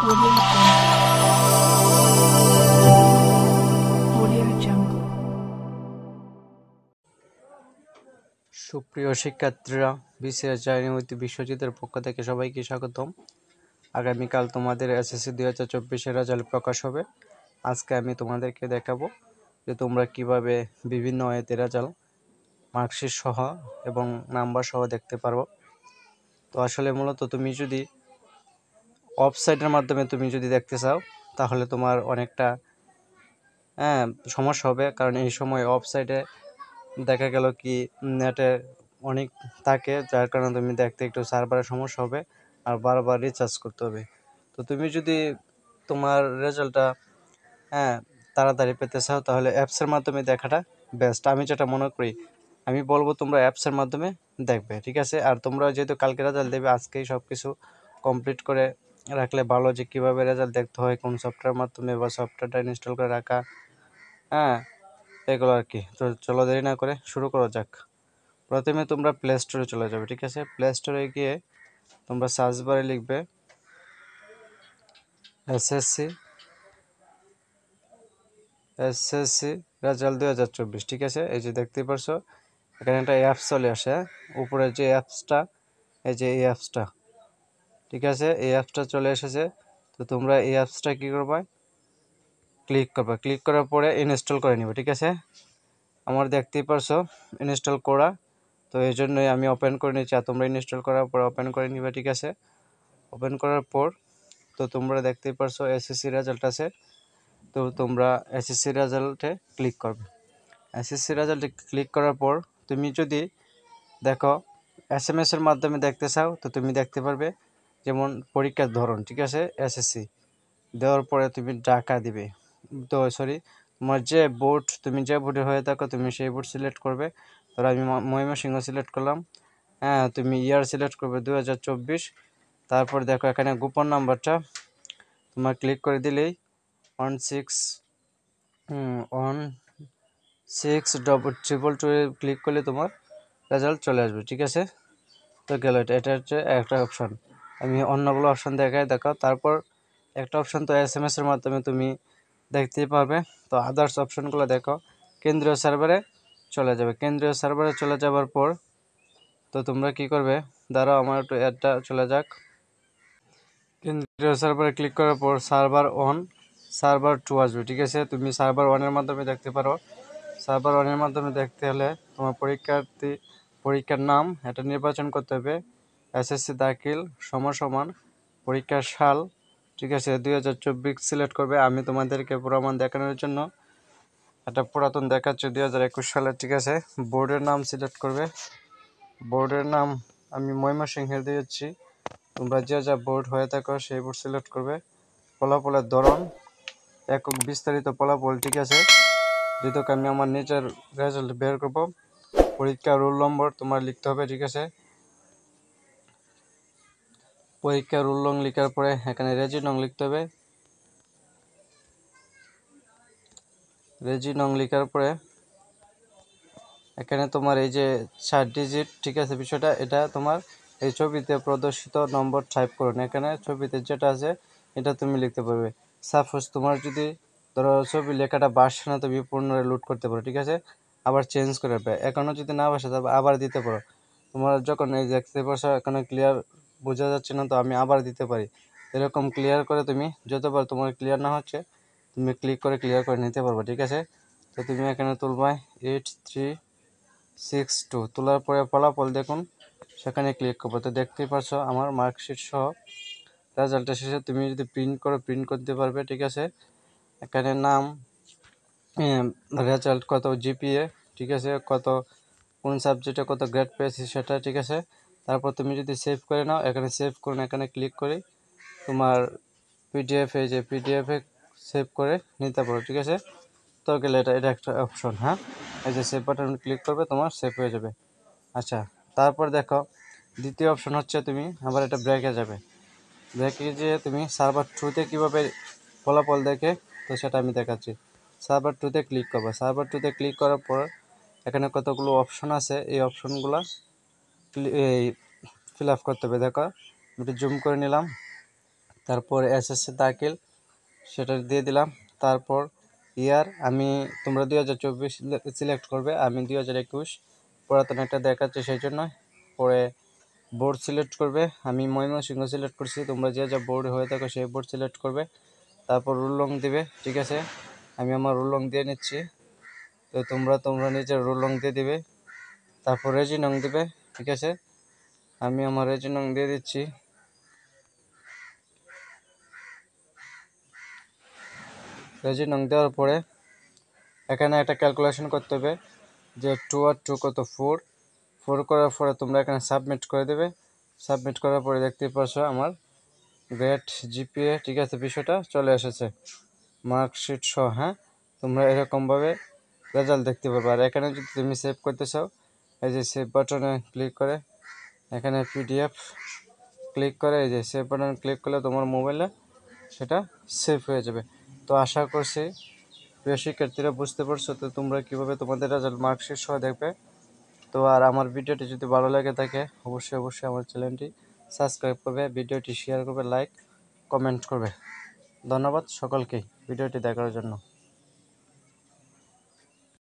Audio Jungle. সুপ্রিয় শিক্ষার্থীরা, BCS journey বিশ্বজিতের পক্ষ থেকে সবাইকে স্বাগতম। আগামীকাল তোমাদের এসএসসি 2024-এর রেজাল্ট প্রকাশ হবে। আজকে আমি তোমাদেরকে দেখাবো যে তোমরা কিভাবে বিভিন্ন ওয়েতে রেজাল্ট মার্কশিট সহ এবং নাম্বার সহ দেখতে পারো। তো আসলে মূলত তুমি যদি ওয়েবসাইটের মাধ্যমে তুমি যদি দেখতে চাও তাহলে তোমার অনেকটা সমস্যা হবে, কারণ এই সময় ওয়েবসাইটে দেখা গেল কি নেটে অনেক থাকে, যার কারণে তুমি দেখতে একটু সার্ভারের সমস্যা হবে আর বারবার রিচার্জ করতে হবে। তো তুমি যদি তোমার রেজাল্টটা তাড়াতাড়ি পেতে চাও তাহলে অ্যাপসের মাধ্যমে দেখাটা বেস্ট। আমি যেটা মনে করি, আমি বলবো তোমরা অ্যাপসের মাধ্যমে দেখবে, ঠিক আছে? আর তোমরা যেহেতু কালকে রেজাল্ট দেবে, আজকেই সব কিছু কমপ্লিট করে রাখলে ভালো, যে কীভাবে রেজাল্ট দেখতে হয়, কোন সফটওয়্যারের মাধ্যমে বা সফটওয়্যারটা ইনস্টল করে রাখা, এগুলো আর কি। তো চলো দেরি না করে শুরু করা যাক। প্রথমে তোমরা প্লে স্টোরে চলে যাবে, ঠিক আছে? প্লে স্টোরে গিয়ে তোমরা সার্চ বারে লিখবে এসএসসি রেজাল্ট 2024, ঠিক আছে? এই যে দেখতেই পারছো এখানে একটা অ্যাপস চলে আসে, উপরে যে অ্যাপসটা, এই যে এই অ্যাপসটা, ঠিক আছে? এই অ্যাপসটা চলে এসেছে। তো তোমরা এই অ্যাপসটা কী করবা, ক্লিক করবা। ক্লিক করার পরে ইনস্টল করে নিবে, ঠিক আছে? আমার দেখতেই পারছো ইনস্টল করা, তো এই জন্যই আমি ওপেন করে নিচ্ছি। আর তোমরা ইনস্টল করার পর ওপেন করে নিবে, ঠিক আছে? ওপেন করার পর তো তোমরা দেখতেই পারছো এসএসসি রেজাল্ট আছে। তো তোমরা এসএসসি রেজাল্টে ক্লিক করবে। এসএসসি রেজাল্টে ক্লিক করার পর তুমি যদি দেখো এসএমএস এর মাধ্যমে দেখতে চাও তো তুমি দেখতে পারবে, যেমন পরীক্ষার ধরন, ঠিক আছে? এসএসসি দেওয়ার পরে তুমি টাকা দিবে, তো সরি তোমার যে বোর্ড, তুমি যে বোর্ডে হয়ে থাকো তুমি সেই বোর্ড সিলেক্ট করবে। ধরো আমি ময়মনসিংহ সিলেক্ট করলাম, তুমি ইয়ার সিলেক্ট করবে 2024। তারপর দেখো এখানে গোপন নাম্বারটা তোমার ক্লিক করে দিলেই 16 ক্লিক করলে তোমার রেজাল্ট চলে আসবে, ঠিক আছে? তো গেল, এটা হচ্ছে একটা অপশন। আমি অন্যগুলো অপশন দেখো। তারপর একটা অপশন তো এসএমএস এর মাধ্যমে তুমি দেখতেই পাবে। তো আদার্স অপশনগুলো দেখো, কেন্দ্রীয় সার্ভারে চলে যাবে। কেন্দ্রীয় সার্ভারে চলে যাওয়ার পর তো তোমরা কি করবে, দাঁড়াও আমার একটু অ্যাডটা চলে যাক। কেন্দ্রীয় সার্ভারে ক্লিক করার পর সার্ভার 1, সার্ভার 2 আসবে, ঠিক আছে? তুমি সার্ভার 1-এর মাধ্যমে দেখতে পারো। সার্ভার 1-এর মাধ্যমে দেখতে হলে তোমার পরীক্ষার নাম এটা নির্বাচন করতে হবে। এসএসসি দাখিল সমান পরীক্ষার সাল, ঠিক আছে? 2024 সিলেক্ট করবে। আমি তোমাদেরকে প্রমাণ দেখানোর জন্য একটা পুরাতন দেখাচ্ছি 2021 সালের, ঠিক আছে? বোর্ডের নাম সিলেক্ট করবে। বোর্ডের নাম আমি ময়মনসিংহের দিয়েছি, তোমরা যা বোর্ড হয়ে থাকো সেই বোর্ড সিলেক্ট করবে। ফলাফলের ধরন একক বিস্তারিত ফলাফল, ঠিক আছে? যেহেতু আমি আমার নিজের রেজাল্ট বের করবো, পরীক্ষা রোল নম্বর তোমার লিখতে হবে, ঠিক আছে? পরীক্ষা রোল নং লেখার পরে এখানে রেজি নং লিখতে হবে। রেজি নং লেখার পরে এখানে তোমার এই যে 4 ডিজিট, ঠিক আছে? বিষয়টা এটা তোমার এই ছবিতে প্রদর্শিত নম্বর টাইপ করুন। এখানে ছবিতে যেটা আছে এটা তুমি লিখতে পারবে। সাপোজ তোমার যদি ধরো ছবি লেখাটা বাসে না, তুমি পুনরায় লোড করতে পারো, ঠিক আছে? আবার চেঞ্জ করে পাবে। এখনও যদি না বাসে তবে আবার দিতে পারো। তোমার যখন এই দেখতে পাচ্ছ এখানে ক্লিয়ার বোঝা যাচ্ছে না, তো আমি আবার দিতে পারি। এরকম ক্লিয়ার করে তুমি যতবার তোমার ক্লিয়ার না হচ্ছে তুমি ক্লিক করে ক্লিয়ার করে নিতে পারবে, ঠিক আছে? তো তুমি এখানে তুলবা 8362, তোলার পরে ফলাফল দেখুন, সেখানে ক্লিক করবো। তো দেখতেই পাচ্ছ আমার মার্কশিট সহ রেজাল্টের শেষে তুমি যদি প্রিন্ট করো প্রিন্ট করতে পারবে, ঠিক আছে? এখানে নাম, রেজাল্ট, কত জিপিএ, ঠিক আছে? কোন সাবজেক্টে কত গ্রেড পেয়েছি সেটা, ঠিক আছে? তারপর তুমি যদি সেভ করে নাও, এখানে সেভ করুন, এখানে ক্লিক করে তোমার পিডিএফ, এই যে পিডিএফে সেভ করে নিতে পারো, ঠিক আছে? তো গেলে এটা একটা অপশন, এই যে সেভ বাটন ক্লিক করবে তোমার সেভ হয়ে যাবে। আচ্ছা, তারপর দেখো দ্বিতীয় অপশন হচ্ছে তুমি আবার এটা ব্রেকে যাবে। ব্রেকে যেয়ে তুমি সার্ভার 2-তে কীভাবে ফলাফল দেখে তো সেটা আমি দেখাচ্ছি। সার্ভার 2-তে ক্লিক করবে। সার্ভার 2-তে ক্লিক করার পর এখানে কতগুলো অপশন আছে, এই অপশনগুলো ফিল আপ করতে হবে। দেখো একটু জুম করে নিলাম। তারপর এসএসসি দাখিল সেটা দিয়ে দিলাম। তারপর ইয়ার তোমরা 2024 সিলেক্ট করবে, আমি 2021 পুরাতন একটা দেখাচ্ছে সেই জন্য। পরে বোর্ড সিলেক্ট করবে, আমি ময়মনসিংহ সিলেক্ট করছি, তোমরা যে যা বোর্ড হয়ে থাকো সেই বোর্ড সিলেক্ট করবে। তারপর রোল নং দিবে, ঠিক আছে, আমি আমার রোল নং দিয়ে নিচ্ছি। তো তোমরা নিজের রোল নং দিয়ে দিবে। তারপর রেজি নং দিবে, ঠিক আছে, আমি আমার রেজি নং দিয়ে দিচ্ছি। রেজি নং দেওয়ার পরে এখানে একটা ক্যালকুলেশন করতে হবে যে 2 আর 2 কত, 4 করার পরে তোমরা এখানে সাবমিট করে দেবে। সাবমিট করার পরে দেখতে পাচ্ছ আমার গ্রেড জিপিএ, ঠিক আছে, বিষয়টা চলে এসেছে মার্কশিট সহ। হ্যাঁ, তোমরা এরকমভাবে রেজাল্ট দেখতে পারবে। আর এখানে যদি তুমি সেভ করতে চাও, এই যে সেভ বাটনে ক্লিক করে এখানে পিডিএফ ক্লিক করে এই যে সেভ বাটনে ক্লিক করলে তোমার মোবাইলে সেটা সেভ হয়ে যাবে। তো আশা করছি প্রিয় শিক্ষার্থীরা বুঝতে পারছো তো তোমরা কীভাবে তোমাদের রেজাল্ট মার্কশিট সহ দেখবে। তো আর আমার ভিডিওটি যদি ভালো লাগে থাকে অবশ্যই আমার চ্যানেলটি সাবস্ক্রাইব করবে, ভিডিওটি শেয়ার করবে, লাইক কমেন্ট করবে। ধন্যবাদ সকলকেই ভিডিওটি দেখার জন্য।